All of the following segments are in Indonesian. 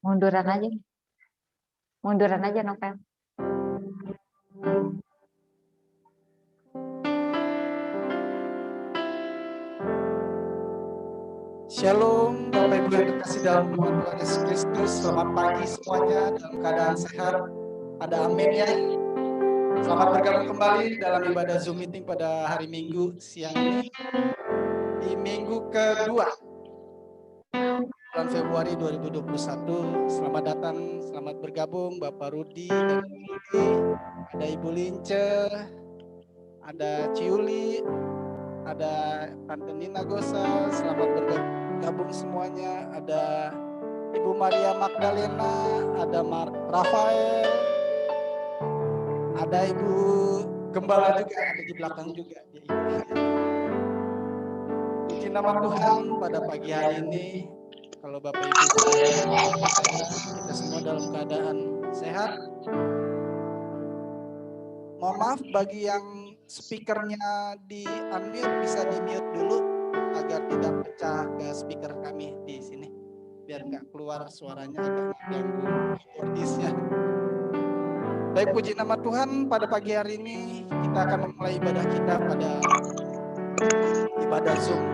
Munduran aja. Munduran aja Novel. Shalom, Bapak Ibu yang terkasih dalam nama Tuhan Yesus Kristus. Selamat pagi semuanya dalam keadaan sehat. Ada amin ya. Selamat bergabung kembali dalam ibadah Zoom meeting pada hari Minggu siang ini. Di minggu kedua bulan Februari 2021. Selamat datang, selamat bergabung Bapak Rudi dan Ibu Rudi. Ada Ibu Lince, ada Ciuli, ada Tante Nina Gosa. Selamat bergabung semuanya. Ada Ibu Maria Magdalena, ada Rafael, ada Ibu Gembala juga, ada di belakang juga. Puji nama Tuhan pada pagi hari ini. Kalau Bapak Ibu kita semua dalam keadaan sehat. Mohon maaf bagi yang speakernya di unmute, bisa di mute dulu agar tidak pecah ke speaker kami di sini, biar nggak keluar suaranya agak mengganggu keyboardisnya. Baik, puji nama Tuhan, pada pagi hari ini kita akan memulai ibadah kita pada ibadah Zoom.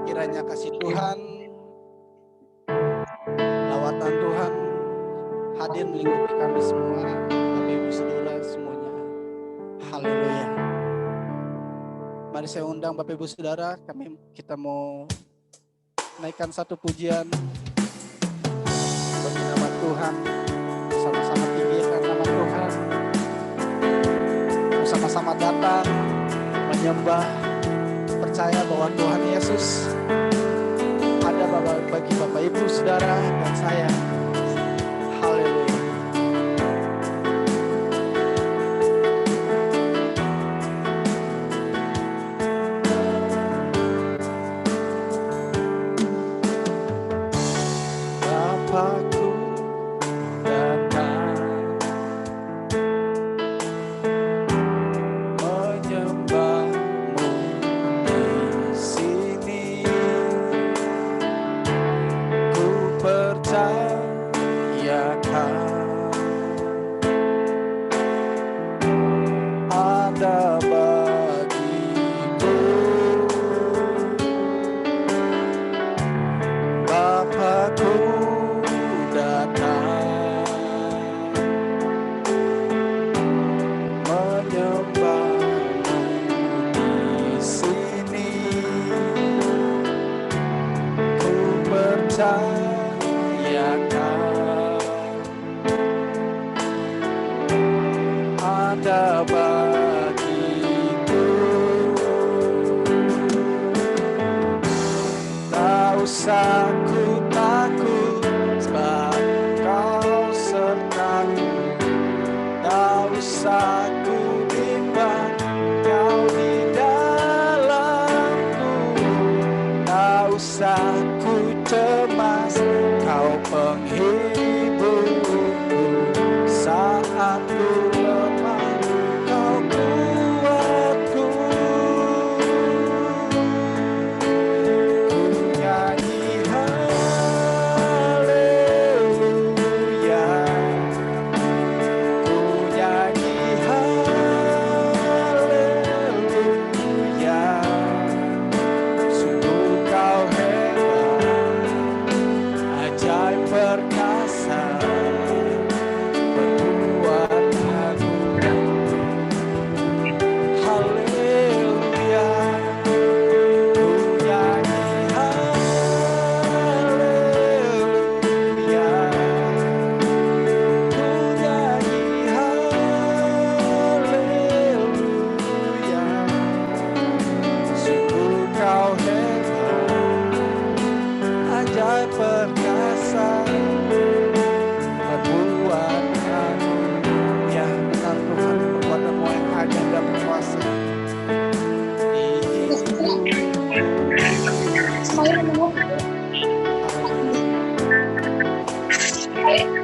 Kiranya kasih Tuhan, lawatan Tuhan hadir melingkupi kami semua, Bapak Ibu Saudara semuanya. Haleluya. Mari saya undang Bapak Ibu Saudara, kita mau naikkan satu pujian bagi nama Tuhan. Sama-sama tinggikan nama Tuhan. Bersama-sama datang menyembah, percaya bahwa Tuhan Yesus ada bagi Bapak Ibu Saudara dan saya. Haleluya.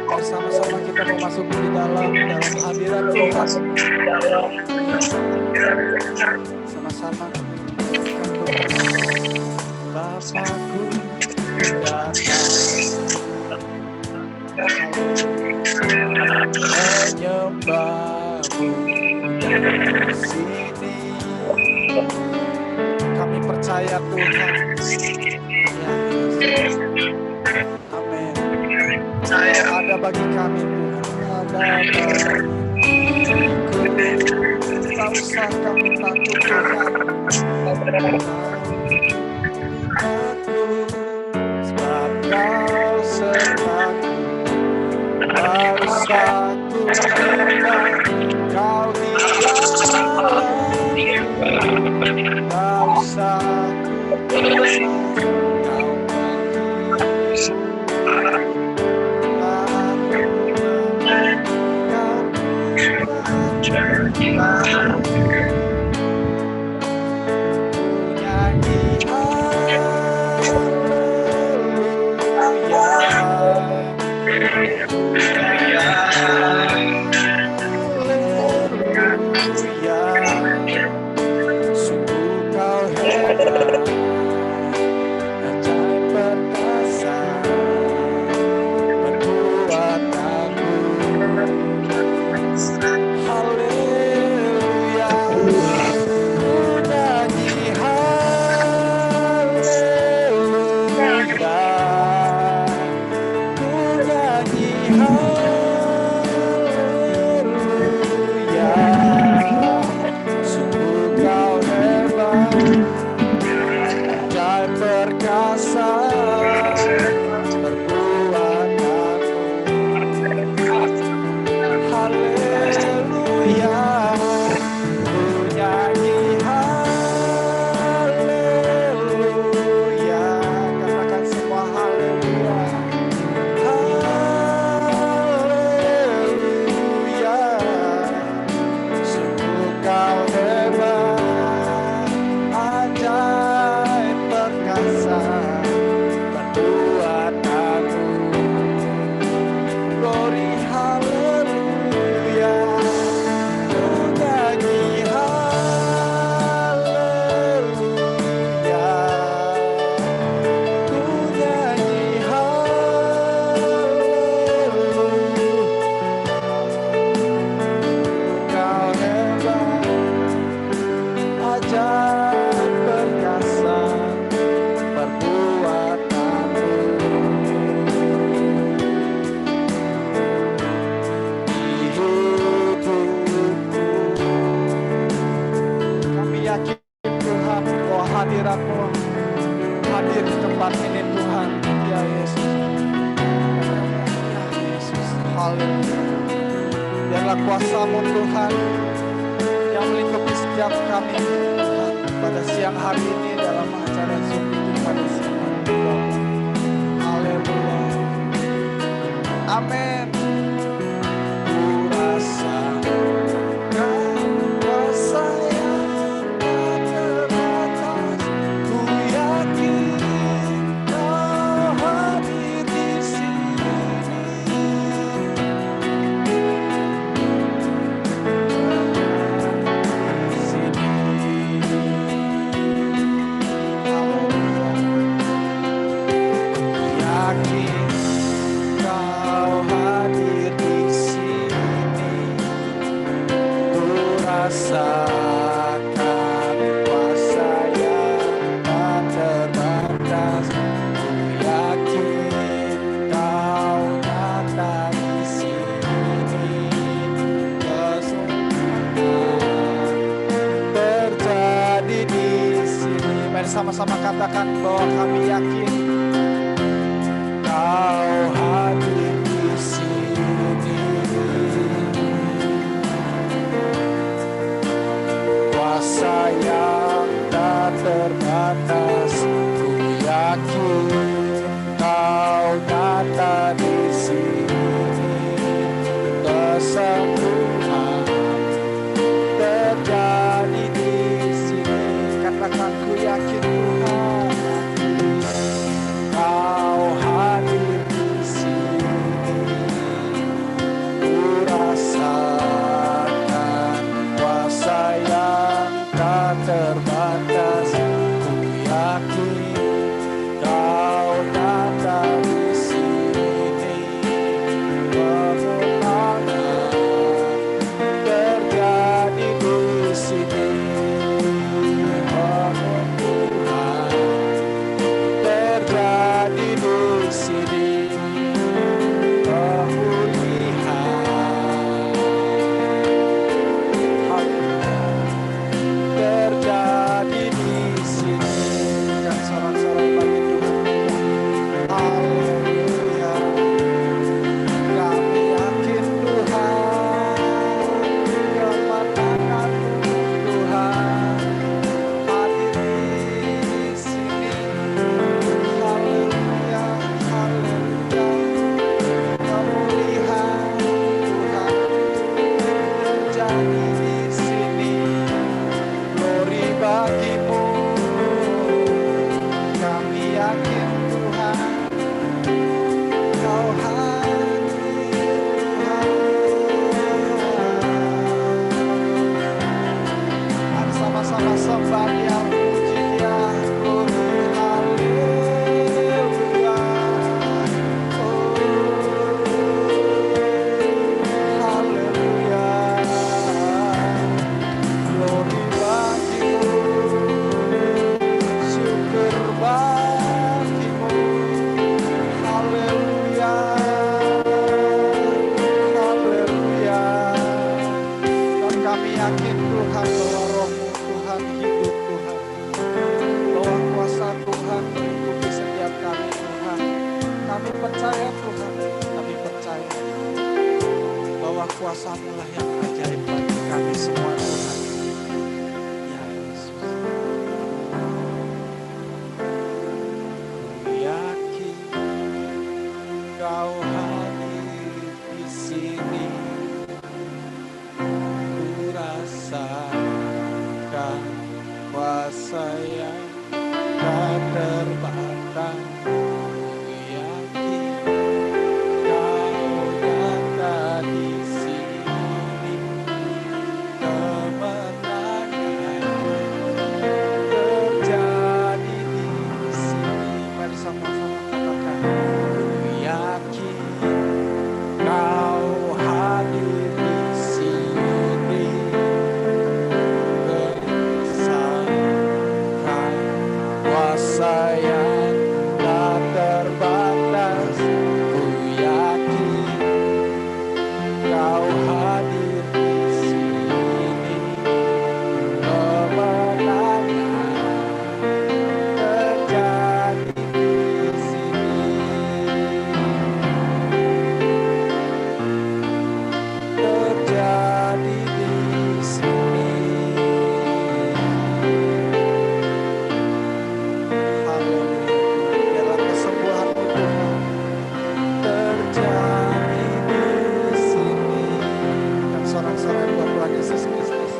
Bersama-sama kita mau masuk di dalam hadirat Tuhan. Sama-sama Bapakku datang. percaya Tuhan. Ya, Yesus. Amin. Ada bagi kami Tuhan. Ada bagiku. Tak usah kamu takut Tuhan. Sebab kau sertaku. Tak usah ku bimbang. Kau di dalamku. Tak usah ku bimbang. Sama-sama katakan bahwa kami yakin Kau hadir di sini. Kuasa yang tak terbatas, ku yakin Kau nyata di sini. Kesembuhan terjadi di sini. Katakan ku yakin terbatas, ku yakin Kau nyata di sini. Kemenangan terjadi di sini. Kemenangan kuasa-Mu lah yang ajaib bagi kami semua Tuhan. Ya Yesus. Ku yakin Kau hadir di sini. Ku rasakan kuasa yang tak terbatas. Ku yakin Kau nyata di sini. Kemenangan terjadi di sini. Mari sama-sama katakan. Ku yakin Kau hadir di sini. Berdasarkan kuasa yang tak terbatas. Ku yakin Kau hadir di sini. Kemenangan terjadi di sini. Terjadi di sini. Haleluya. Biarlah kesembuhan-Mu Tuhan terjadi di sini. Dan sorak-sorai buat Tuhan Yesus Kristus.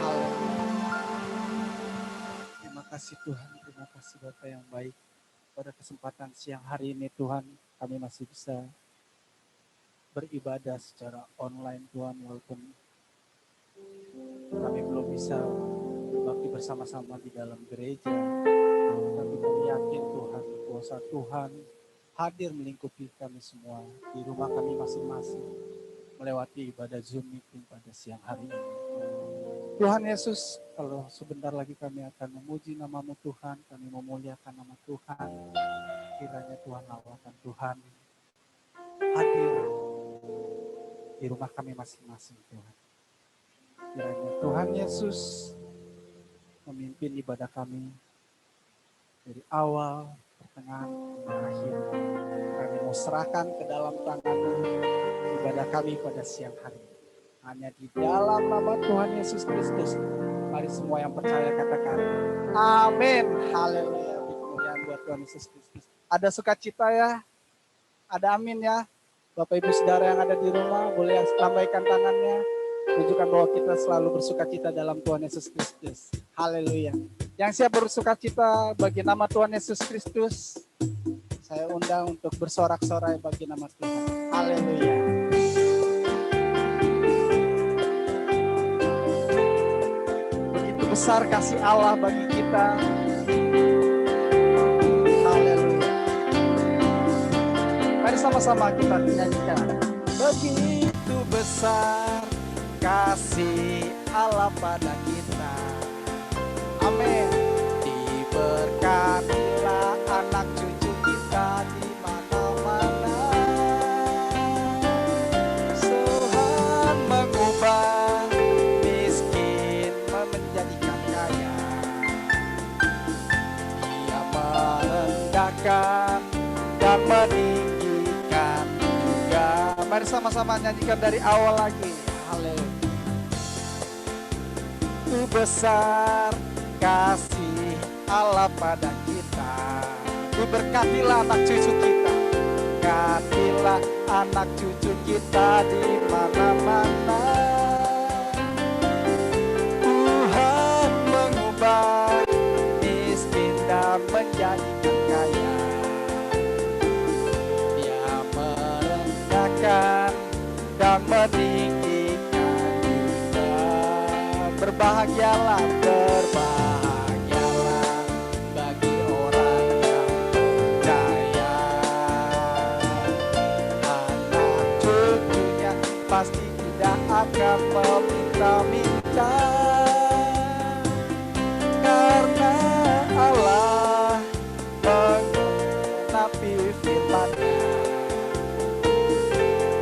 Haleluya. Terima kasih Tuhan, terima kasih Bapa yang baik. Pada kesempatan siang hari ini Tuhan, kami masih bisa beribadah secara online Tuhan, walaupun kami belum bisa bakti bersama-sama di dalam gereja. Tapi kami yakin Tuhan, kuasa Tuhan hadir melingkupi kami semua di rumah kami masing-masing melewati ibadah Zoom meeting pada siang hari ini. Tuhan Yesus, kalau sebentar lagi kami akan memuji nama-Mu Tuhan, kami memuliakan nama Tuhan. Kiranya Tuhan Allah dan Tuhan hadir di rumah kami masing-masing Tuhan. Kiranya Tuhan Yesus memimpin ibadah kami dari awal, pertengahan, dan akhir. Kami mau serahkan ke dalam tangan-Mu ibadah kami pada siang hari ini. Hanya di dalam nama Tuhan Yesus Kristus. Mari semua yang percaya katakan amin. Haleluya. Kemuliaan buat Tuhan Yesus Kristus. Ada sukacita ya? Ada amin ya? Bapak Ibu Saudara yang ada di rumah boleh lambaikan tangannya. Tunjukkan bahwa kita selalu bersukacita dalam Tuhan Yesus Kristus. Haleluya. Yang siap bersukacita bagi nama Tuhan Yesus Kristus, saya undang untuk bersorak-sorai bagi nama Tuhan. Haleluya. Begitu besar kasih Allah bagi kita. Haleluya. Mari sama-sama kita nyanyikan. Begitu besar kasih Allah pada kita. Amin. Diberkatilah anak cucu kita di mana-mana. Tuhan mengubah miskin menjadikan kaya. Dia merendahkan dan meninggikan juga. Mari sama-sama nyanyikan dari awal lagi. Haleluya. Itu besar kasih Allah pada kita. Diberkatilah anak cucu kita. Berkatilah anak cucu kita di mana-mana. Tuhan mengubah miskin dan menjadikan kaya. Dia merendahkan dan meninggikan juga. Berbahagialah, berbahagialah bagi orang yang percaya. Anak cucunya pasti tidak akan meminta-minta. Karena Allah menggenapi firman-Nya.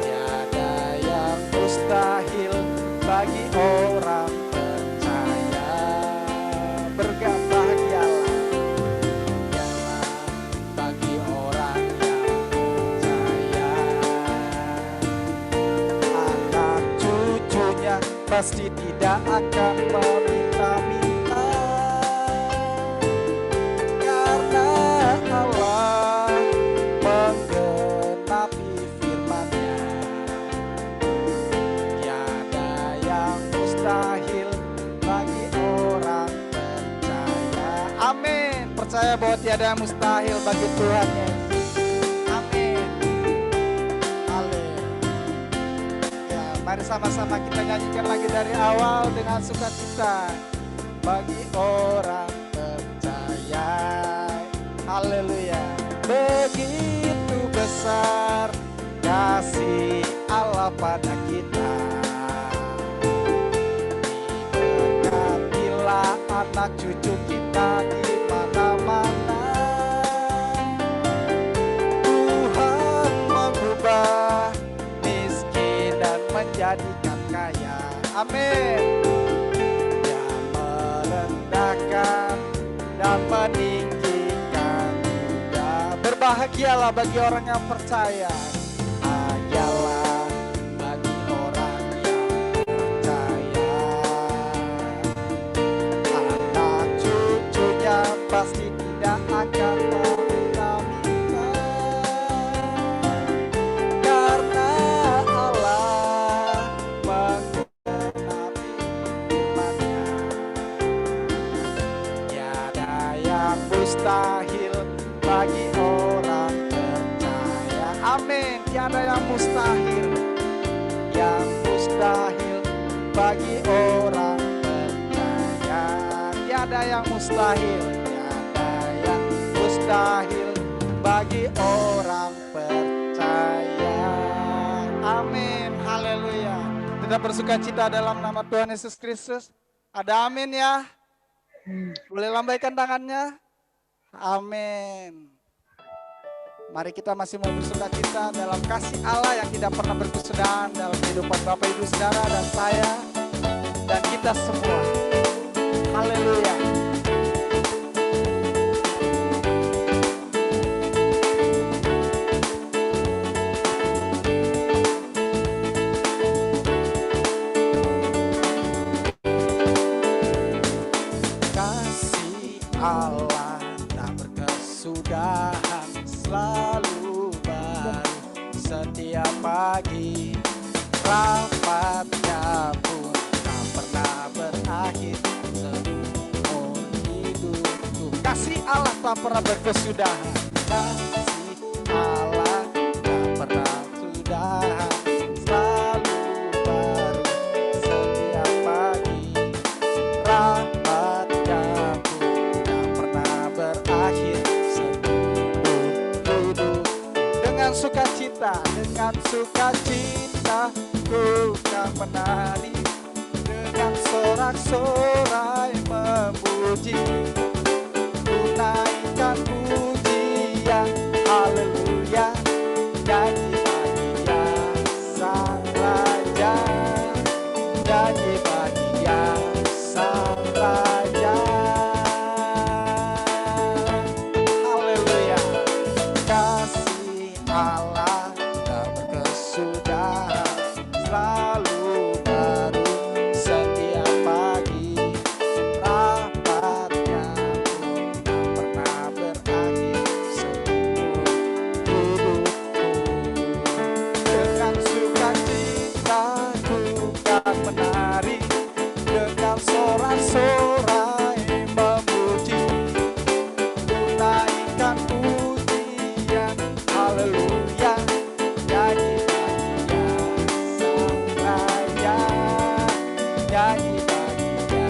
Tiada yang mustahil bagi orang percaya. pasti tidak akan meminta-minta, karena Allah menggenapi firman-Nya. Tiada yang mustahil bagi orang percaya. Amin. Percaya bahwa tiada yang mustahil bagi Tuhan Yesus. Amin. Haleluya. Mari sama-sama kita nyanyikan lagi dari awal dengan sukacita. Bagi orang percaya. Haleluya. Begitu besar kasih Allah pada kita. Diberkatilah anak cucu kita di mana-mana. Tuhan mengubah miskin dan menjadikan kaya. Amin. Dia merendahkan dan meninggikan juga. Berbahagialah bagi orang yang percaya. Bahagialah bagi orang yang percaya. Anak cucunya pasti tidak akan meminta-minta, karena Allah menggenapi firman-Nya. Tiada yang mustahil bagi orang percaya. Amin. Tiada yang mustahil. Yang mustahil bagi orang percaya. Tiada yang mustahil. Tiada yang mustahil bagi orang percaya. Amin. Haleluya. Kita bersukacita dalam nama Tuhan Yesus Kristus. Ada amin ya? Boleh lambaikan tangannya? Amin. Mari kita masih mau bersukacita dalam kasih Allah yang tidak pernah berkesudahan dalam kehidupan Bapak Ibu Saudara dan saya dan kita semua. Haleluya. Kasih Allah tak berkesudahan, selalu baru setiap pagi. Rahmat-Nya pun tak pernah berakhir seumur hidupku. Kasih Allah tak pernah berkesudahan. Kasih Allah tak pernah sudahan, selalu baru setiap pagi. Rahmat-Nya pun tak pernah berakhir seumur hidup. Dengan sukacita ku kan menari, dengan sorak-sorai memuji. Ku naikkan pujian, haleluya, nyanyi bagi Dia Sang Raja, nyanyi bagi Dia Sang Raja. Haleluya. Kasih Allah tak berkesudahan, selalu baru setiap pagi. Rahmat-Nya pun tak pernah berakhir seumur hidupku. Dengan sukacita ku kan menari, dengan sorak-sorai memuji. Ku naikkan pujian, haleluya, nyanyi bagi Dia Sang Raja, nyanyi bagi Dia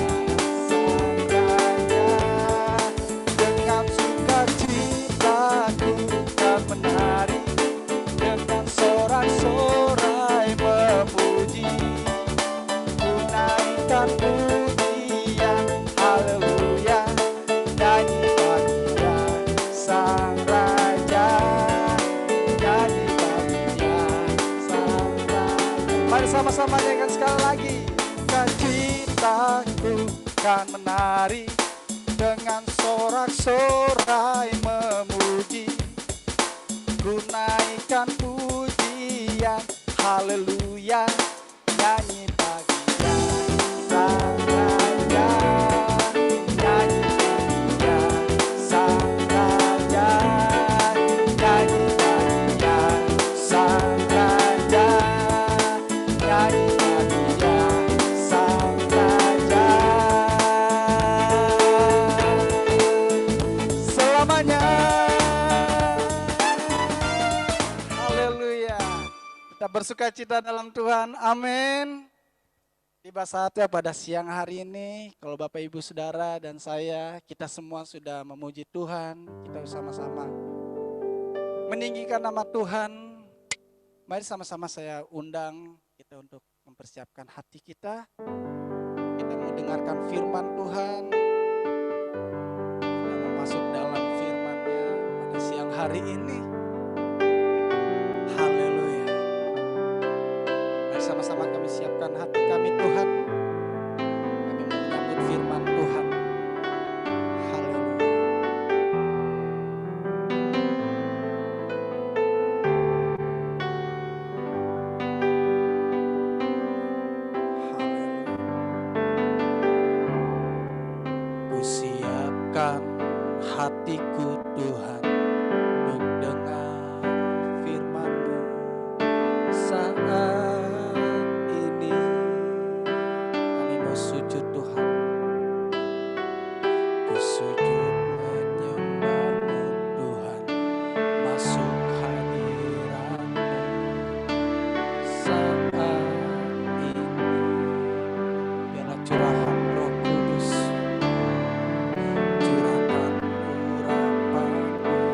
Sang Raja. Dengan sukacita ku kan menari, dengan sorak-sorai memuji. Ku naikkan pujian, haleluya, nyanyi bagi Dia Sang Raja, nyanyi bagi Dia Sang Raja. Mari sama-sama nyanyikan sekali lagi. Sukacitaku kan menari, dengan sorak-sorai memuji. Ku naikkan pujian, haleluya, nyanyi bagi Dia bersuka cita dalam Tuhan. Amin. Tiba saatnya pada siang hari ini, kalau Bapak Ibu Saudara dan saya, kita semua sudah memuji Tuhan, kita sama-sama meninggikan nama Tuhan. Mari sama-sama saya undang kita untuk mempersiapkan hati kita. Kita mau dengarkan firman Tuhan. Kita mau masuk dalam firman-Nya pada siang hari ini. Haleluya. Mari sama-sama kami siapkan hati kami Tuhan. Kami mau menyambut firman Tuhan. Haleluya. Kusiapkan hatiku Tuhan untuk dengar firman-Mu saat ini. Kami mau sujud Tuhan, ku sujud menyembah-Mu Tuhan, masuk hadirat-Mu saat ini. Biarlah curahan Roh Kudus, curahkan urapan-Mu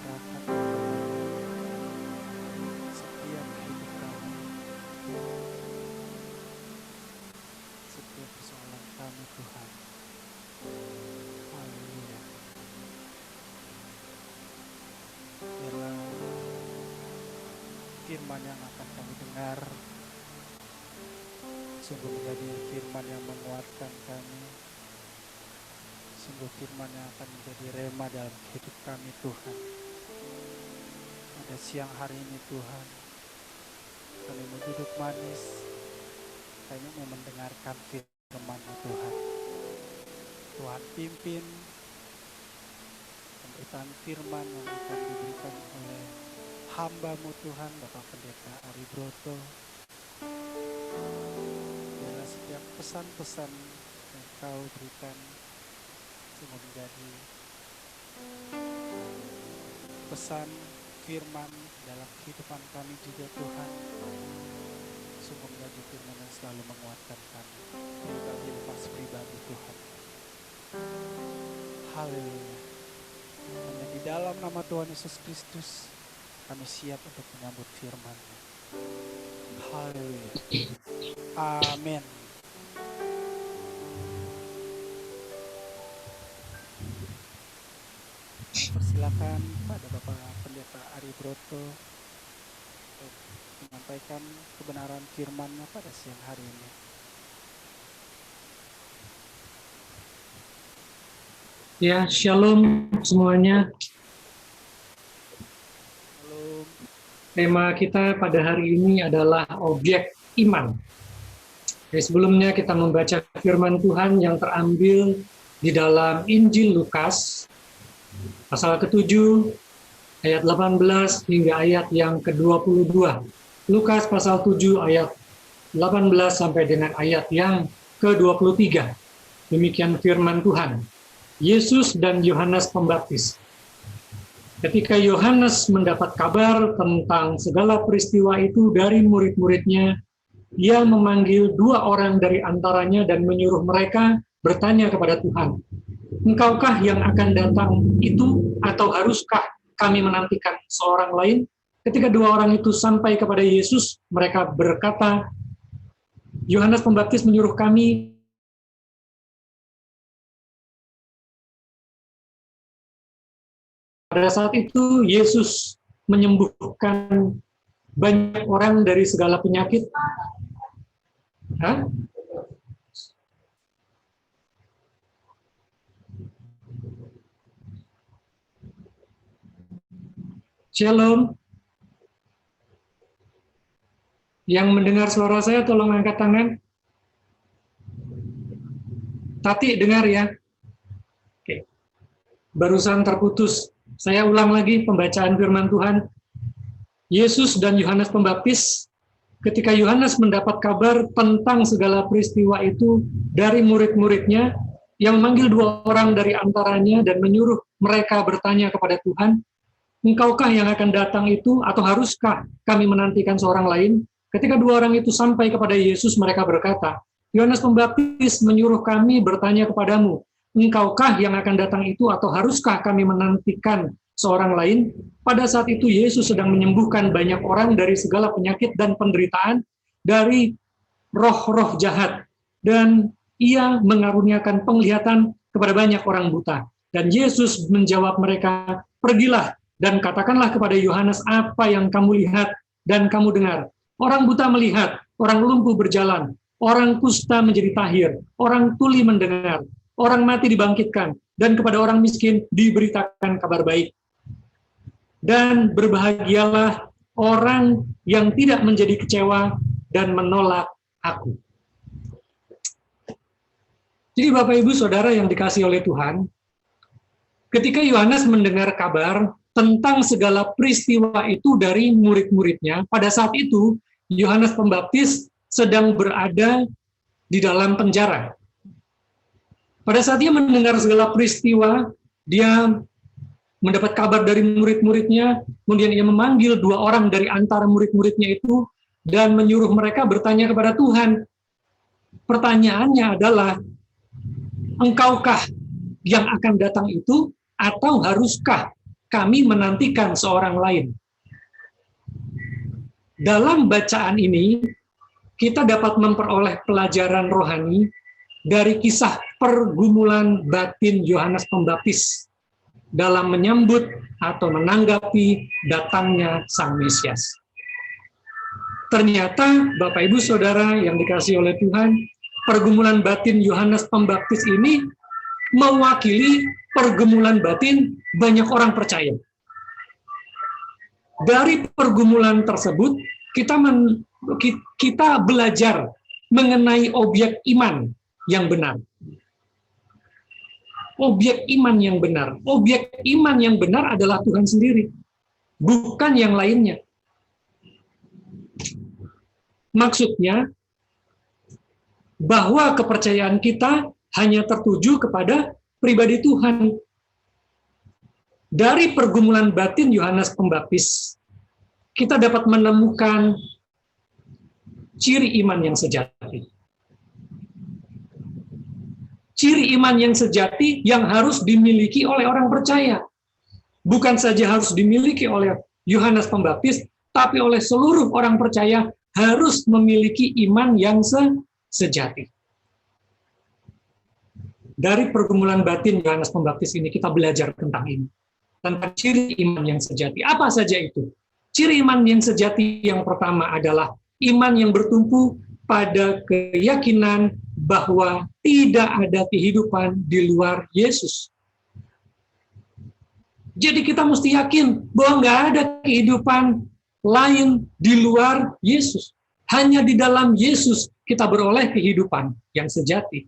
serahkan setiap hidup kami, setiap persoalan kami Tuhan. Haleluya. Biarlah firman yang akan kami dengar sungguh menjadi firman yang menguatkan kami, sungguh firman yang akan menjadi rema dalam hidup kami Tuhan. Pada siang hari ini Tuhan, kami mau duduk manis, kami mau mendengarkan firman-Mu Tuhan. Tuhan pimpin pemberitaan firman yang akan diberikan oleh hamba-Mu Tuhan, Bapak Pendeta Ari Broto. Biarlah setiap pesan-pesan yang Kau berikan sungguh menjadi pesan firman dalam kehidupan kami juga Tuhan. Sungguh menjadi firman yang selalu menguatkan kami, kami lepas pribadi Tuhan. Haleluya. Hanya di dalam nama Tuhan Yesus Kristus kami siap untuk menyambut firman-Nya. Haleluya. Amin. Persilakan pada Bapak Pendeta Ari Broto untuk menyampaikan kebenaran firman-Nya pada siang hari ini. Ya, shalom semuanya. Shalom. Tema kita pada hari ini adalah objek iman. Jadi sebelumnya kita membaca firman Tuhan yang terambil di dalam Injil Lukas, pasal ke-7, ayat 18 hingga ayat yang ke-22. Lukas pasal 7 ayat 18 sampai dengan ayat yang ke-23. Demikian firman Tuhan. Yesus dan Yohanes Pembaptis. Ketika Yohanes mendapat kabar tentang segala peristiwa itu dari murid-muridnya, ia memanggil 2 orang dari antaranya dan menyuruh mereka bertanya kepada Tuhan, "Engkaukah yang akan datang itu, atau haruskah kami menantikan seorang lain?" Ketika 2 orang itu sampai kepada Yesus, mereka berkata, "Yohanes Pembaptis menyuruh kami." Pada saat itu, Yesus menyembuhkan banyak orang dari segala penyakit. Hah? Shalom. Yang mendengar suara saya tolong angkat tangan. Tati dengar ya? Oke. Barusan terputus. Saya ulang lagi pembacaan firman Tuhan. Yesus dan Yohanes Pembaptis, ketika Yohanes mendapat kabar tentang segala peristiwa itu dari murid-muridnya, yang memanggil 2 orang dari antaranya dan menyuruh mereka bertanya kepada Tuhan, "Engkaukah yang akan datang itu, atau haruskah kami menantikan seorang lain?" Ketika 2 orang itu sampai kepada Yesus, mereka berkata, "Yohanes Pembaptis menyuruh kami bertanya kepadamu, Engkaukah yang akan datang itu, atau haruskah kami menantikan seorang lain?" Pada saat itu Yesus sedang menyembuhkan banyak orang dari segala penyakit dan penderitaan, dari roh-roh jahat, dan ia mengaruniakan penglihatan kepada banyak orang buta. Dan Yesus menjawab mereka, "Pergilah dan katakanlah kepada Yohanes apa yang kamu lihat dan kamu dengar. Orang buta melihat, orang lumpuh berjalan, orang kusta menjadi tahir, orang tuli mendengar, orang mati dibangkitkan, dan kepada orang miskin diberitakan kabar baik. Dan berbahagialah orang yang tidak menjadi kecewa dan menolak aku." Jadi Bapak Ibu Saudara yang dikasihi oleh Tuhan, ketika Yohanes mendengar kabar tentang segala peristiwa itu dari murid-muridnya, pada saat itu Yohanes Pembaptis sedang berada di dalam penjara. Pada saat dia mendengar segala peristiwa, dia mendapat kabar dari murid-muridnya, kemudian ia memanggil 2 orang dari antara murid-muridnya itu dan menyuruh mereka bertanya kepada Tuhan. Pertanyaannya adalah, "Engkaukah yang akan datang itu, atau haruskah kami menantikan seorang lain. Dalam bacaan ini, kita dapat memperoleh pelajaran rohani dari kisah pergumulan batin Yohanes Pembaptis dalam menyambut atau menanggapi datangnya Sang Mesias. Ternyata, Bapak Ibu Saudara yang dikasihi oleh Tuhan, pergumulan batin Yohanes Pembaptis ini mewakili pergumulan batin banyak orang percaya. Dari pergumulan tersebut, kita belajar mengenai objek iman yang benar. Objek iman yang benar. Objek iman yang benar adalah Tuhan sendiri, bukan yang lainnya. Maksudnya, bahwa kepercayaan kita hanya tertuju kepada pribadi Tuhan. Dari pergumulan batin Yohanes Pembaptis, kita dapat menemukan ciri iman yang sejati. Ciri iman yang sejati yang harus dimiliki oleh orang percaya. Bukan saja harus dimiliki oleh Yohanes Pembaptis, tapi oleh seluruh orang percaya harus memiliki iman yang sejati. Dari pergumulan batin Yohanes Pembaptis ini kita belajar tentang ini. Tentang ciri iman yang sejati. Apa saja itu? Ciri iman yang sejati yang pertama adalah iman yang bertumpu pada keyakinan bahwa tidak ada kehidupan di luar Yesus. Jadi kita mesti yakin bahwa nggak ada kehidupan lain di luar Yesus. Hanya di dalam Yesus kita beroleh kehidupan yang sejati.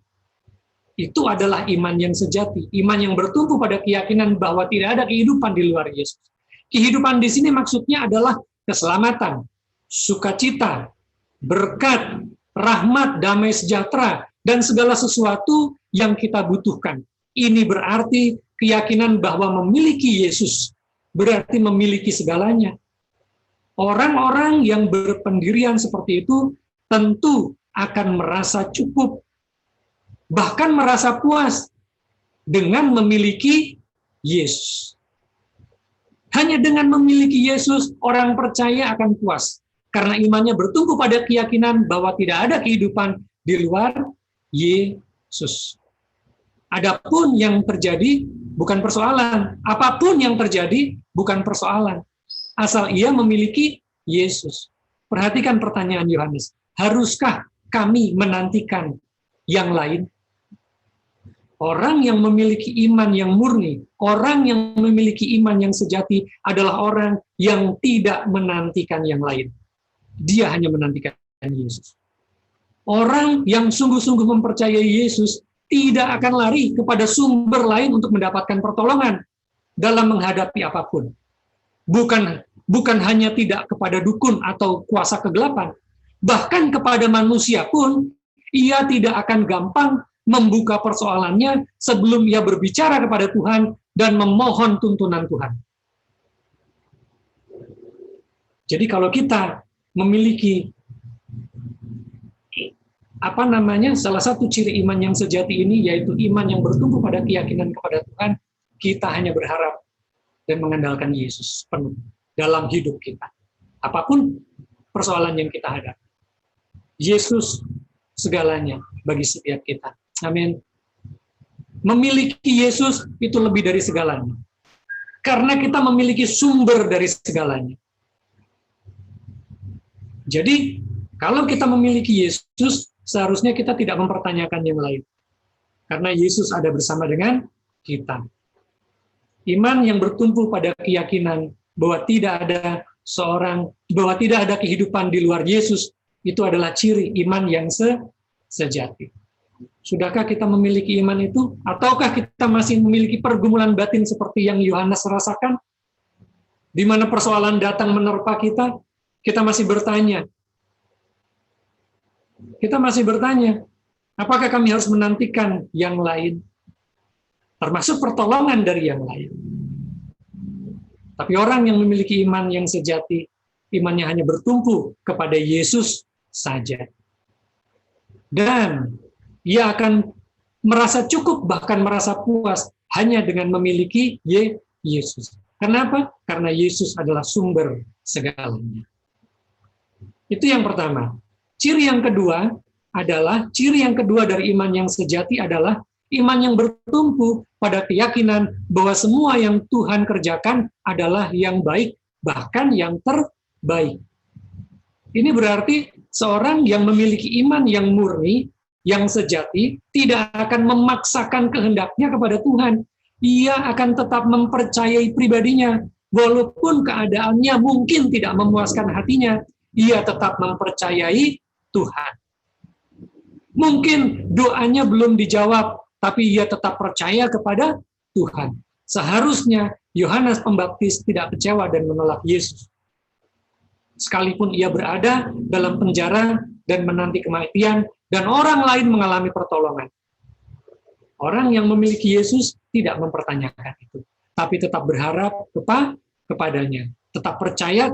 Itu adalah iman yang sejati, iman yang bertumpu pada keyakinan bahwa tidak ada kehidupan di luar Yesus. Kehidupan di sini maksudnya adalah keselamatan, sukacita, berkat, rahmat, damai sejahtera, dan segala sesuatu yang kita butuhkan. Ini berarti keyakinan bahwa memiliki Yesus berarti memiliki segalanya. Orang-orang yang berpendirian seperti itu tentu akan merasa cukup, bahkan merasa puas dengan memiliki Yesus. Hanya dengan memiliki Yesus, orang percaya akan puas. Karena imannya bertumpu pada keyakinan bahwa tidak ada kehidupan di luar Yesus. Adapun yang terjadi bukan persoalan. Apapun yang terjadi bukan persoalan. Asal ia memiliki Yesus. Perhatikan pertanyaan Yohanes. Haruskah kami menantikan yang lain? Orang yang memiliki iman yang murni, orang yang memiliki iman yang sejati adalah orang yang tidak menantikan yang lain. Dia hanya menantikan Yesus. Orang yang sungguh-sungguh mempercayai Yesus tidak akan lari kepada sumber lain untuk mendapatkan pertolongan dalam menghadapi apapun. Bukan hanya tidak kepada dukun atau kuasa kegelapan, bahkan kepada manusia pun ia tidak akan gampang membuka persoalannya sebelum ia berbicara kepada Tuhan dan memohon tuntunan Tuhan. Jadi kalau kita memiliki salah satu ciri iman yang sejati ini, yaitu iman yang bertumbuh pada keyakinan kepada Tuhan, kita hanya berharap dan mengandalkan Yesus penuh dalam hidup kita. Apapun persoalan yang kita hadapi, Yesus segalanya bagi setiap kita. Amin. Memiliki Yesus itu lebih dari segalanya. Karena kita memiliki sumber dari segalanya. Jadi, kalau kita memiliki Yesus, seharusnya kita tidak mempertanyakan yang lain. Karena Yesus ada bersama dengan kita. Iman yang bertumpu pada keyakinan bahwa tidak ada kehidupan di luar Yesus, itu adalah ciri iman yang sejati. Sudahkah kita memiliki iman itu? Ataukah kita masih memiliki pergumulan batin seperti yang Yohanes rasakan? Di mana persoalan datang menerpa kita, kita masih bertanya. Apakah kami harus menantikan yang lain? Termasuk pertolongan dari yang lain. Tapi orang yang memiliki iman yang sejati, imannya hanya bertumpu kepada Yesus saja. Dan ia akan merasa cukup, bahkan merasa puas hanya dengan memiliki Yesus. Kenapa? Karena Yesus adalah sumber segalanya. Itu yang pertama. Ciri yang kedua dari iman yang sejati adalah iman yang bertumpu pada keyakinan bahwa semua yang Tuhan kerjakan adalah yang baik, bahkan yang terbaik. Ini berarti seorang yang memiliki iman yang murni, yang sejati, tidak akan memaksakan kehendaknya kepada Tuhan. Ia akan tetap mempercayai pribadinya, walaupun keadaannya mungkin tidak memuaskan hatinya, ia tetap mempercayai Tuhan. Mungkin doanya belum dijawab, tapi ia tetap percaya kepada Tuhan. Seharusnya Yohanes Pembaptis tidak kecewa dan menolak Yesus. Sekalipun ia berada dalam penjara dan menanti kematian, dan orang lain mengalami pertolongan. Orang yang memiliki Yesus tidak mempertanyakan itu, tapi tetap berharap kepadanya, tetap percaya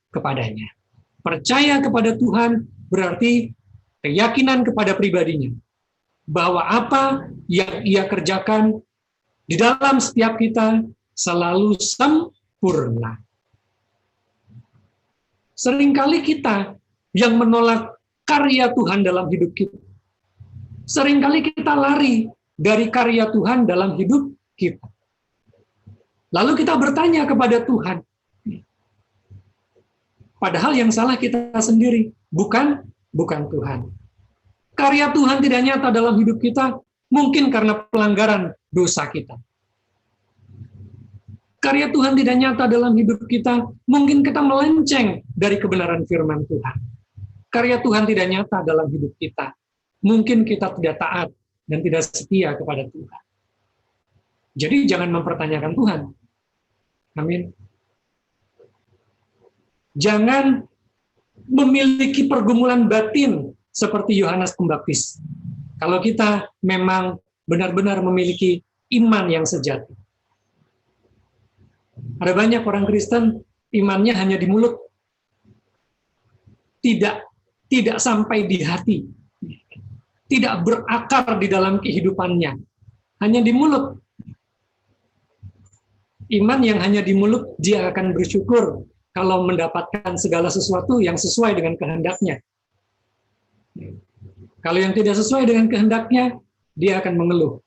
kepadanya. Percaya kepada Tuhan berarti keyakinan kepada pribadinya, bahwa apa yang ia kerjakan di dalam setiap kita selalu sempurna. Seringkali kita yang menolak karya Tuhan dalam hidup kita. Seringkali kita lari dari karya Tuhan dalam hidup kita. Lalu kita bertanya kepada Tuhan. Padahal yang salah kita sendiri, bukan Tuhan. Karya Tuhan tidak nyata dalam hidup kita, mungkin karena pelanggaran dosa kita. Karya Tuhan tidak nyata dalam hidup kita, mungkin kita melenceng dari kebenaran firman Tuhan. Karya Tuhan tidak nyata dalam hidup kita, mungkin kita tidak taat dan tidak setia kepada Tuhan. Jadi jangan mempertanyakan Tuhan. Amin. Jangan memiliki pergumulan batin seperti Yohanes Pembaptis. Kalau kita memang benar-benar memiliki iman yang sejati. Ada banyak orang Kristen imannya hanya di mulut, tidak sampai di hati, tidak berakar di dalam kehidupannya, hanya di mulut. Iman yang hanya di mulut, dia akan bersyukur kalau mendapatkan segala sesuatu yang sesuai dengan kehendaknya. Kalau yang tidak sesuai dengan kehendaknya, dia akan mengeluh.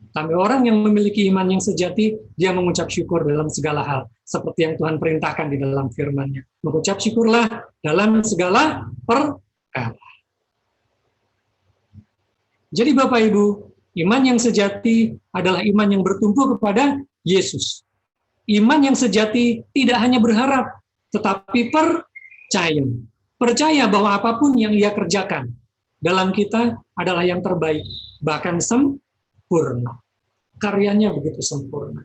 Tapi orang yang memiliki iman yang sejati, dia mengucap syukur dalam segala hal, seperti yang Tuhan perintahkan di dalam firman-Nya. Mengucap syukurlah dalam segala perkara. Jadi Bapak Ibu, iman yang sejati adalah iman yang bertumpu kepada Yesus. Iman yang sejati tidak hanya berharap, tetapi percaya. Percaya bahwa apapun yang ia kerjakan dalam kita adalah yang terbaik, bahkan sempurna. Karyanya begitu sempurna.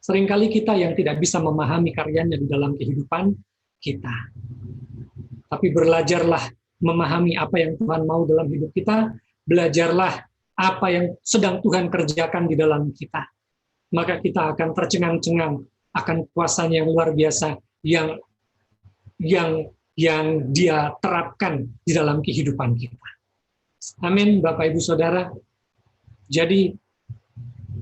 Seringkali kita yang tidak bisa memahami karyanya di dalam kehidupan kita. Tapi belajarlah memahami apa yang Tuhan mau dalam hidup kita, belajarlah apa yang sedang Tuhan kerjakan di dalam kita. Maka kita akan tercengang-cengang akan kuasanya yang luar biasa yang dia terapkan di dalam kehidupan kita. Amin, Bapak Ibu Saudara. Jadi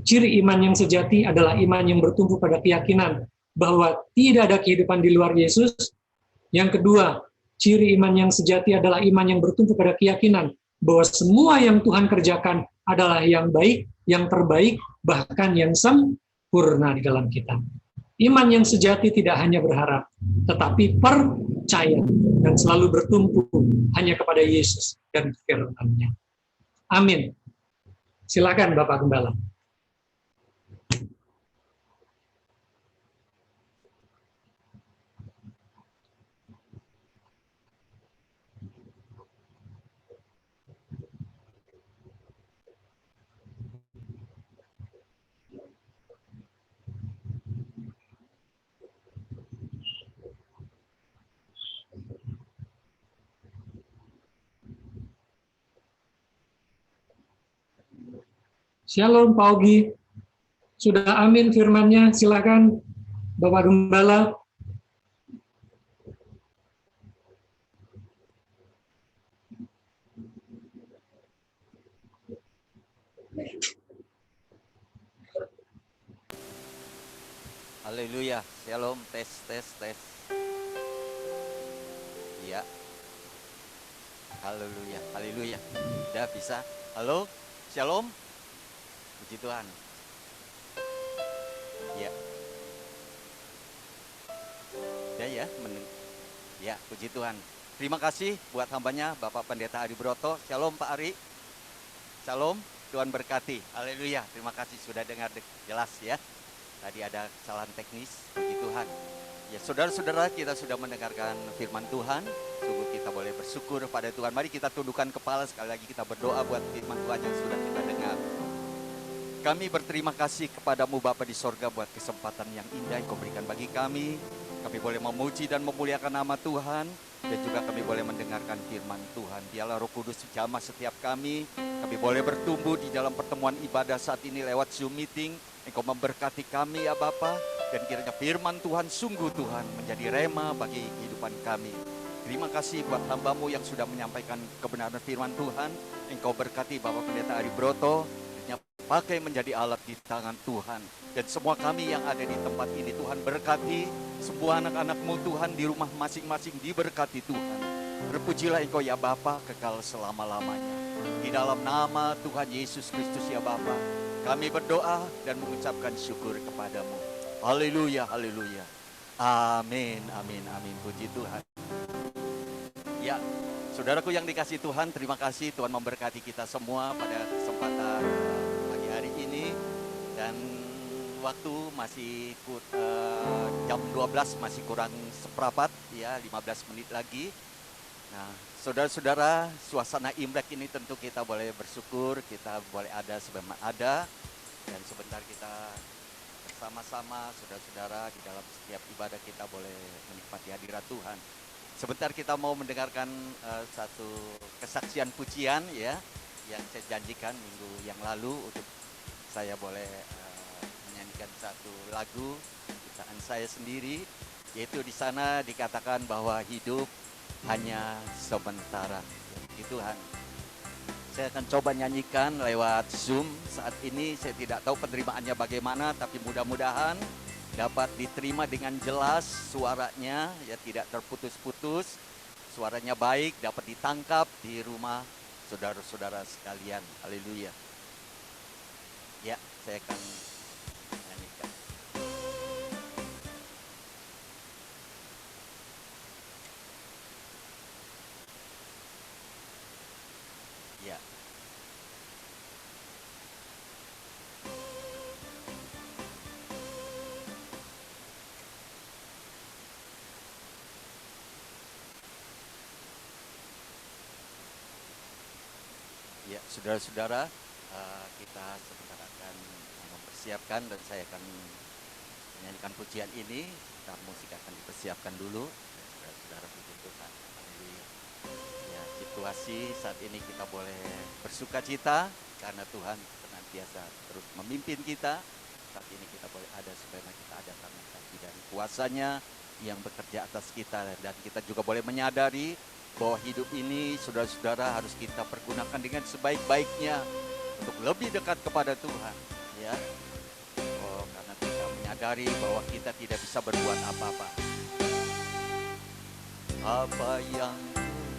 ciri iman yang sejati adalah iman yang bertumpu pada keyakinan bahwa tidak ada kehidupan di luar Yesus. Yang kedua, ciri iman yang sejati adalah iman yang bertumpu pada keyakinan bahwa semua yang Tuhan kerjakan adalah yang baik, yang terbaik, bahkan yang sempurna di dalam kita. Iman yang sejati tidak hanya berharap, tetapi percaya dan selalu bertumpu hanya kepada Yesus dan firman-Nya. Amin. Silakan Bapak Gembala. Shalom Pak Ogi. Sudah amin firman-Nya, silakan Bapak Gembala. Haleluya. Shalom. Tes, tes, tes. Ya. Haleluya. Haleluya. Udah bisa. Halo. Shalom. Puji Tuhan. Ya. Udah ya. Ya, puji Tuhan. Terima kasih buat hambanya Bapak Pendeta Ari Broto. Shalom Pak Ari. Shalom. Tuhan berkati. Haleluya. Terima kasih sudah dengar jelas ya. Tadi ada kesalahan teknis, puji Tuhan. Ya, saudara-saudara, kita sudah mendengarkan firman Tuhan. Sungguh kita boleh bersyukur pada Tuhan. Mari kita tundukkan kepala, sekali lagi kita berdoa buat firman Tuhan yang sudah kita dengar. Kami berterima kasih kepadamu Bapa di sorga buat kesempatan yang indah yang kau berikan bagi kami. Kami boleh memuji dan memuliakan nama Tuhan. Dan juga kami boleh mendengarkan firman Tuhan. Biarlah Roh Kudus jamah setiap kami. Kami boleh bertumbuh di dalam pertemuan ibadah saat ini lewat Zoom meeting. Engkau memberkati kami ya Bapa, dan kiranya firman Tuhan sungguh Tuhan menjadi rema bagi kehidupan kami. Terima kasih buat hamba-Mu yang sudah menyampaikan kebenaran firman Tuhan. Engkau berkati Bapak Pendeta Ari Broto, pakai menjadi alat di tangan Tuhan. Dan semua kami yang ada di tempat ini Tuhan berkati, semua anak-anak-Mu Tuhan di rumah masing-masing diberkati Tuhan. Berpujilah Engkau ya Bapa kekal selama-lamanya. Di dalam nama Tuhan Yesus Kristus ya Bapa, kami berdoa dan mengucapkan syukur kepadamu. Haleluya, haleluya. Amin, amin, amin. Puji Tuhan. Ya, saudaraku yang dikasih Tuhan, terima kasih Tuhan memberkati kita semua pada kesempatan pagi hari ini. Dan waktu masih jam 12 masih kurang seperempat, ya 15 menit lagi. Nah, saudara-saudara, suasana Imlek ini tentu kita boleh bersyukur, kita boleh ada sebagaimana ada, dan sebentar kita bersama-sama saudara-saudara di dalam setiap ibadah kita boleh menikmati hadirat Tuhan. Sebentar kita mau mendengarkan satu kesaksian pujian ya, yang saya janjikan minggu yang lalu untuk saya boleh menyanyikan satu lagu ciptaan saya sendiri, yaitu di sana dikatakan bahwa hidup hanya sementara. Puji Tuhan. Saya akan coba nyanyikan lewat Zoom saat ini. Saya tidak tahu penerimaannya bagaimana, tapi mudah-mudahan dapat diterima dengan jelas suaranya, ya tidak terputus-putus. Suaranya baik, dapat ditangkap di rumah saudara-saudara sekalian. Haleluya. Ya, saya akan nyanyikan. Ya. Ya, saudara-saudara, kita sebentar akan mempersiapkan dan saya akan menyanyikan pujian ini. Dan musik akan dipersiapkan dulu. Saudara-saudara, puji Tuhan. Haleluya. Ya, situasi saat ini kita boleh bersuka cita karena Tuhan senantiasa terus memimpin kita. Saat ini kita boleh ada sebagaimana kita ada karena kasih dan kuasanya yang bekerja atas kita, dan kita juga boleh menyadari bahwa hidup ini saudara-saudara harus kita pergunakan dengan sebaik-baiknya untuk lebih dekat kepada Tuhan, ya. Oh, karena kita menyadari bahwa kita tidak bisa berbuat apa-apa. Apa yang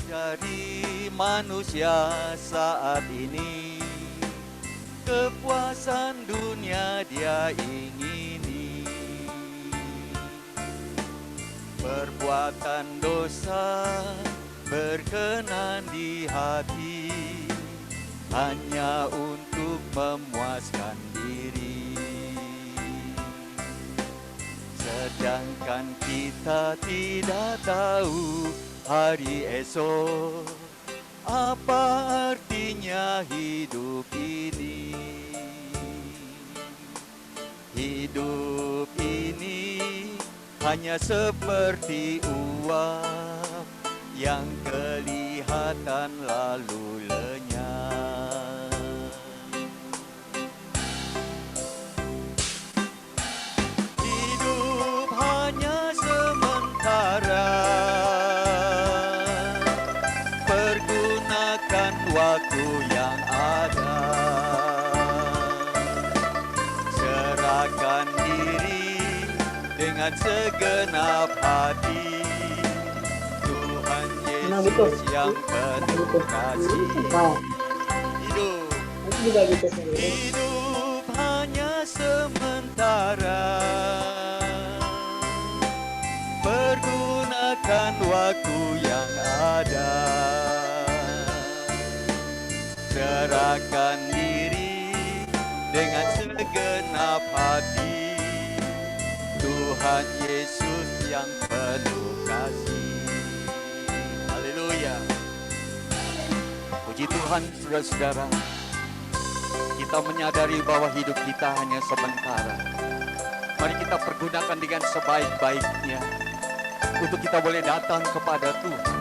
terjadi manusia saat ini, kepuasan dunia dia ingini. Perbuatan dosa berkenan di hati, hanya untuk memuaskan diri. Sedangkan kita tidak tahu hari esok, apa artinya hidup ini. Hidup ini hanya seperti uap yang kelihatan lalu lenyap. Hidup hanya sementara, pergunakan waktu yang ada. Serahkan diri dengan segenap hati. Tuhan Yesus yang penuh kasih. Hidup hanya sementara. Pergunakan waktu yang ada. Serahkan diri dengan segenap hati. Tuhan Yesus yang penuh kasih. Haleluya. Puji Tuhan, saudara-saudara. Kita menyadari bahwa hidup kita hanya sementara. Mari kita pergunakan dengan sebaik-baiknya untuk kita boleh datang kepada Tuhan.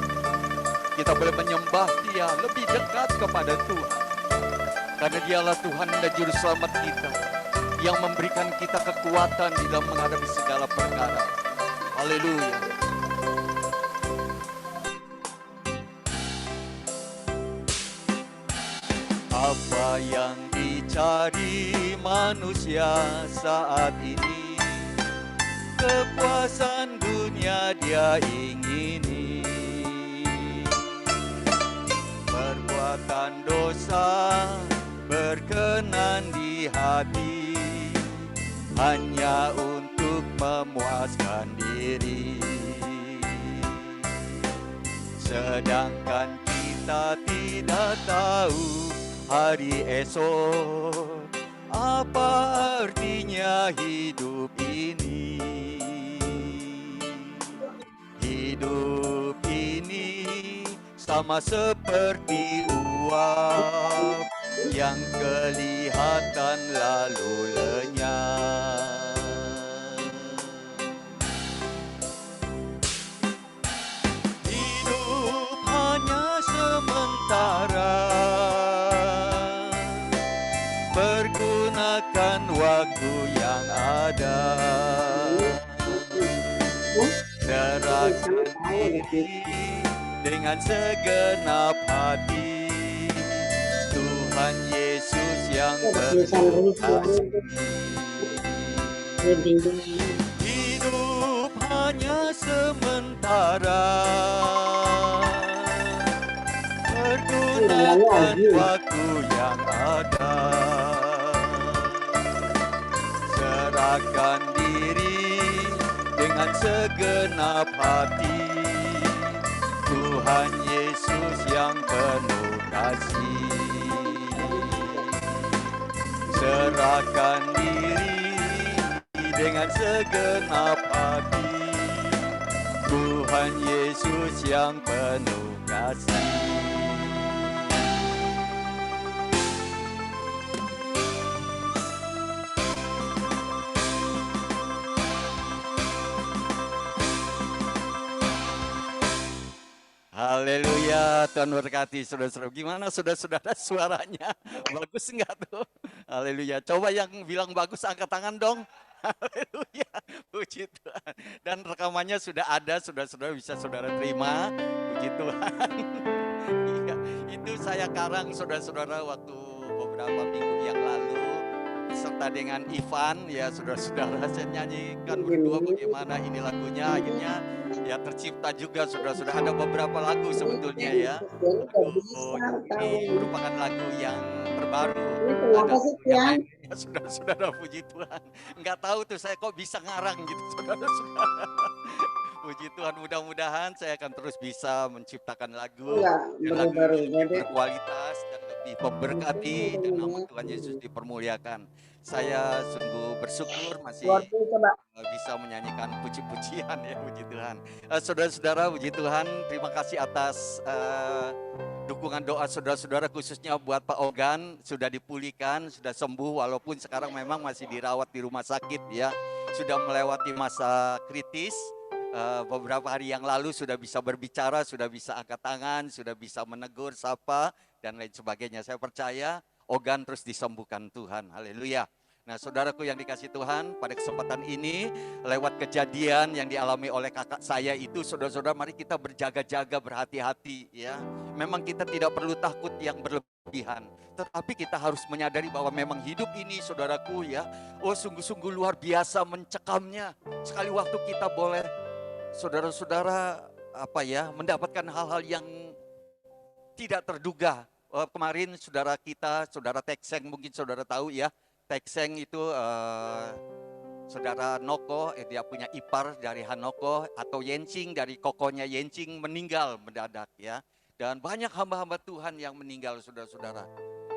Kita boleh menyembah Dia lebih dekat kepada Tuhan. Karena Dialah Tuhan dan Juru Selamat kita, yang memberikan kita kekuatan di dalam menghadapi segala perkara. Haleluya. Apa yang dicari manusia saat ini, kepuasan dunia dia ingini. Perbuatan dosa berkenan di hati, hanya untuk memuaskan diri. Sedangkan kita tidak tahu hari esok, apa artinya hidup ini. Hidup ini sama seperti uap yang kelihatan lalu lenyap. Hidup hanya sementara. Pergunakan waktu yang ada. Serahkan diri dengan segenap hati. Tuhan Yesus yang penuh kasih. Hidup hanya sementara. Pergunakan waktu yang ada. Serahkan diri dengan segenap hati. Tuhan Yesus yang penuh kasih. Serahkan diri dengan segenap hati. Tuhan Yesus yang penuh kasih. Haleluya, Tuhan berkati saudara-saudara. Gimana saudara-saudara suaranya? Bagus enggak tuh? Haleluya. Coba yang bilang bagus angkat tangan dong. Haleluya, puji Tuhan. Dan rekamannya sudah ada, saudara-saudara bisa saudara terima. Puji Tuhan. Iya, itu saya karang saudara-saudara waktu beberapa minggu yang lalu. Serta dengan Ivan, ya saudara-saudara, saya nyanyikan berdua bagaimana ini lagunya. Akhirnya ya tercipta juga saudara-saudara. Ada beberapa lagu sebetulnya ya. Ini merupakan lagu yang terbaru. Ada yang lainnya, saudara-saudara, puji Tuhan. Enggak tahu tuh saya kok bisa ngarang gitu saudara-saudara. Puji Tuhan, mudah-mudahan saya akan terus bisa menciptakan lagu yang lebih berkualitas dan lebih memberkati dan nama Tuhan Yesus dipermuliakan. Saya sungguh bersyukur masih bisa menyanyikan puji-pujian ya, puji Tuhan. Saudara-saudara, puji Tuhan, terima kasih atas dukungan doa saudara-saudara, khususnya buat Pak Ogan, sudah dipulihkan, sudah sembuh walaupun sekarang memang masih dirawat di rumah sakit ya. Sudah melewati masa kritis. Beberapa hari yang lalu sudah bisa berbicara, sudah bisa angkat tangan, sudah bisa menegur, sapa, dan lain sebagainya. Saya percaya Ogan terus disembuhkan Tuhan. Haleluya. Nah, saudaraku yang dikasih Tuhan, pada kesempatan ini lewat kejadian yang dialami oleh kakak saya itu, saudara-saudara, mari kita berjaga-jaga, berhati-hati ya. Memang kita tidak perlu takut yang berlebihan. berlebihan. Tetapi kita harus menyadari bahwa memang hidup ini, saudaraku ya, sungguh-sungguh luar biasa mencekamnya. Sekali waktu kita boleh, saudara-saudara, mendapatkan hal-hal yang tidak terduga. Kemarin saudara kita, saudara Tekseng, mungkin saudara tahu ya, Tekseng itu saudara Noko, dia punya ipar dari Hanoko, atau Yencing dari kokonya Yencing, meninggal mendadak ya. Dan banyak hamba-hamba Tuhan yang meninggal, saudara-saudara.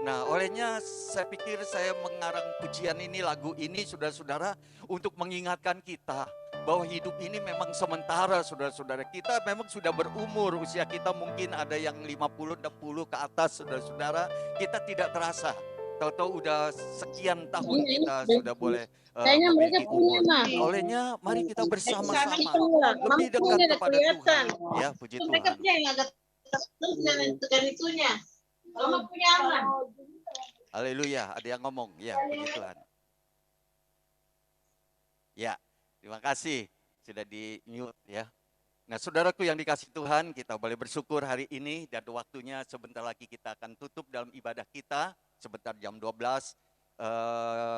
Nah, olehnya saya pikir saya mengarang pujian ini, lagu ini, saudara-saudara, untuk mengingatkan kita bahwa hidup ini memang sementara, saudara-saudara. Kita memang sudah berumur, usia kita mungkin ada yang 50, 60 ke atas, saudara-saudara. Kita tidak terasa. Tahu-tahu udah sekian tahun kita sudah boleh memiliki umur. Olehnya mari kita bersama-sama lebih dekat kepada Tuhan. Ya, puji Tuhan. Haleluya, ada yang ngomong. Ya, puji Tuhan. Ya, terima kasih sudah di-mute ya. Nah, saudaraku yang dikasih Tuhan, kita boleh bersyukur hari ini dan waktunya sebentar lagi kita akan tutup dalam ibadah kita. Sebentar jam 12,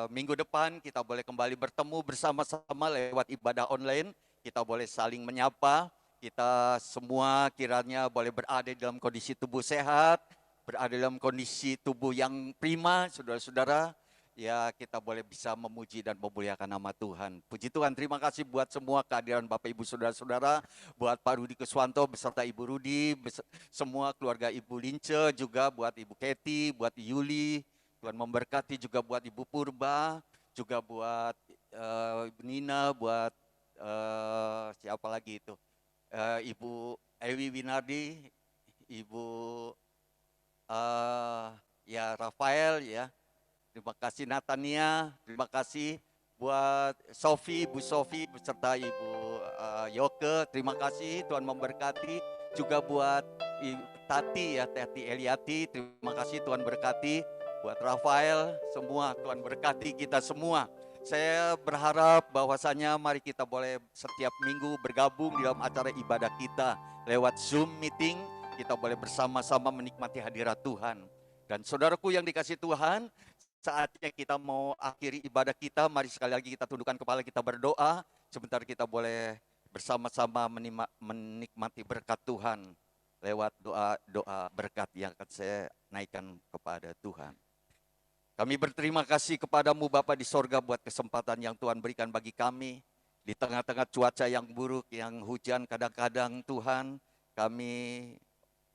minggu depan kita boleh kembali bertemu bersama-sama lewat ibadah online. Kita boleh saling menyapa, kita semua kiranya boleh berada dalam kondisi tubuh sehat, berada dalam kondisi tubuh yang prima, saudara-saudara. Ya, kita boleh bisa memuji dan memuliakan nama Tuhan. Puji Tuhan, terima kasih buat semua kehadiran Bapak Ibu saudara-saudara, buat Pak Rudi Keswanto beserta Ibu Rudi, semua keluarga Ibu Lince, juga buat Ibu Keti, buat Yuli. Tuhan memberkati juga buat Ibu Purba, juga buat Ibu Nina, buat siapa lagi itu? Ibu Ewi Winardi, Ibu Rafael ya. Terima kasih Natania, terima kasih buat Sofi, Ibu Sofi beserta Ibu Yoke, terima kasih, Tuhan memberkati. Juga buat Ibu Tati ya, Tati Eliati, terima kasih, Tuhan berkati. Buat Rafael, semua Tuhan berkati kita semua. Saya berharap bahwasanya mari kita boleh setiap minggu bergabung di dalam acara ibadah kita. Lewat Zoom meeting, kita boleh bersama-sama menikmati hadirat Tuhan. Dan saudaraku yang dikasih Tuhan, saatnya kita mau akhiri ibadah kita, mari sekali lagi kita tundukkan kepala, kita berdoa. Sebentar kita boleh bersama-sama menikmati berkat Tuhan lewat doa berkat yang akan saya naikkan kepada Tuhan. Kami berterima kasih kepadamu Bapa di sorga buat kesempatan yang Tuhan berikan bagi kami. Di tengah-tengah cuaca yang buruk, yang hujan kadang-kadang Tuhan, kami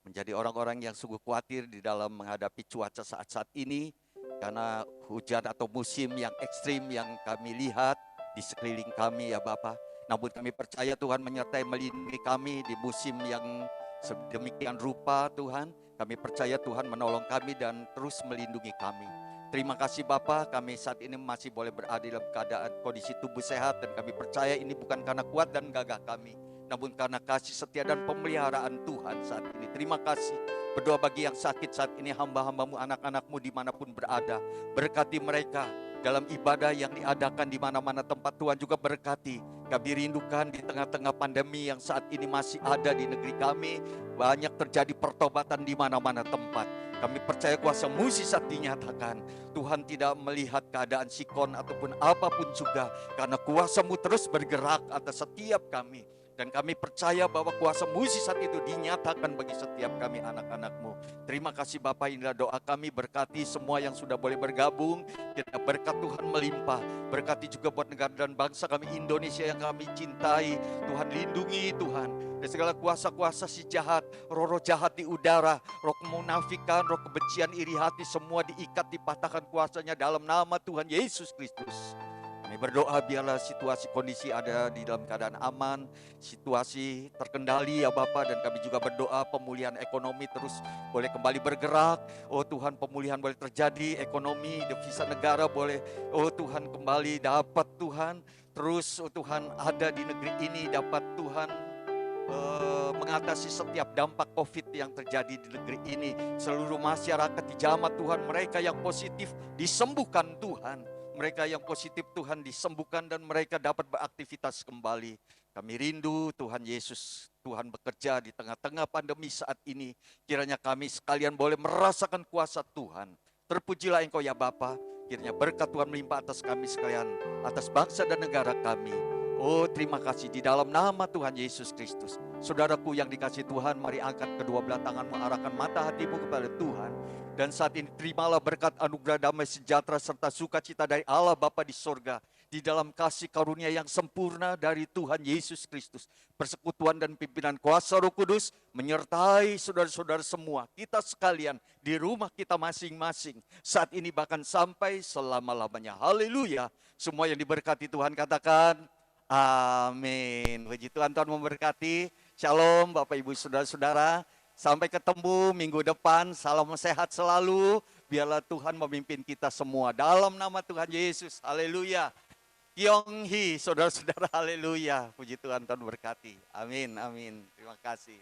menjadi orang-orang yang sungguh khawatir di dalam menghadapi cuaca saat-saat ini. Karena hujan atau musim yang ekstrim yang kami lihat di sekeliling kami ya Bapa. Namun kami percaya Tuhan menyertai melindungi kami di musim yang sedemikian rupa Tuhan. Kami percaya Tuhan menolong kami dan terus melindungi kami. Terima kasih Bapa, kami saat ini masih boleh berada dalam keadaan kondisi tubuh sehat. Dan kami percaya ini bukan karena kuat dan gagah kami, namun karena kasih setia dan pemeliharaan Tuhan saat ini. Terima kasih. Berdoa bagi yang sakit saat ini, hamba-hambamu, anak-anakmu dimanapun berada. Berkati mereka dalam ibadah yang diadakan di mana-mana tempat. Tuhan juga berkati. Kami rindukan di tengah-tengah pandemi yang saat ini masih ada di negeri kami. Banyak terjadi pertobatan di mana-mana tempat. Kami percaya kuasa mujizat dinyatakan. Tuhan tidak melihat keadaan sikon ataupun apapun juga. Karena kuasa-Mu terus bergerak atas setiap kami. Dan kami percaya bahwa kuasa mujizat itu dinyatakan bagi setiap kami anak-anak-Mu. Terima kasih Bapa, inilah doa kami, berkati semua yang sudah boleh bergabung. Kiranya berkat Tuhan melimpah. Berkati juga buat negara dan bangsa kami Indonesia yang kami cintai. Tuhan lindungi Tuhan. Dan segala kuasa-kuasa si jahat, roh-roh jahat di udara, roh kemunafikan, roh kebencian, iri hati, semua diikat, dipatahkan kuasanya dalam nama Tuhan Yesus Kristus. Kami berdoa biarlah situasi kondisi ada di dalam keadaan aman, situasi terkendali ya Bapa, dan kami juga berdoa pemulihan ekonomi terus boleh kembali bergerak. Oh Tuhan, pemulihan boleh terjadi, ekonomi, devisa negara boleh, oh Tuhan, kembali dapat Tuhan, terus oh Tuhan ada di negeri ini, dapat Tuhan mengatasi setiap dampak COVID yang terjadi di negeri ini. Seluruh masyarakat dijamah Tuhan, mereka yang positif disembuhkan Tuhan. Mereka yang positif Tuhan disembuhkan dan mereka dapat beraktivitas kembali. Kami rindu Tuhan Yesus, Tuhan bekerja di tengah-tengah pandemi saat ini. Kiranya kami sekalian boleh merasakan kuasa Tuhan. Terpujilah Engkau ya Bapa, kiranya berkat Tuhan melimpah atas kami sekalian, atas bangsa dan negara kami. Oh terima kasih di dalam nama Tuhan Yesus Kristus. Saudaraku yang dikasihi Tuhan, mari angkat kedua belah tanganmu, arahkan mata hatimu kepada Tuhan. Dan saat ini terimalah berkat anugerah damai sejahtera serta sukacita dari Allah Bapa di sorga. Di dalam kasih karunia yang sempurna dari Tuhan Yesus Kristus. Persekutuan dan pimpinan kuasa Roh Kudus menyertai saudara-saudara semua. Kita sekalian di rumah kita masing-masing. Saat ini bahkan sampai selama-lamanya. Haleluya. Semua yang diberkati Tuhan katakan amin. Puji Tuhan, Tuhan memberkati. Shalom Bapak Ibu Saudara-saudara. Sampai ketemu minggu depan. Salam sehat selalu. Biarlah Tuhan memimpin kita semua. Dalam nama Tuhan Yesus. Haleluya. Kyong Hee, saudara-saudara, haleluya. Puji Tuhan, Tuhan berkati. Amin, amin. Terima kasih.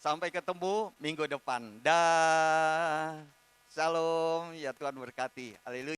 Sampai ketemu minggu depan. Dah. Shalom, ya Tuhan berkati. Haleluya.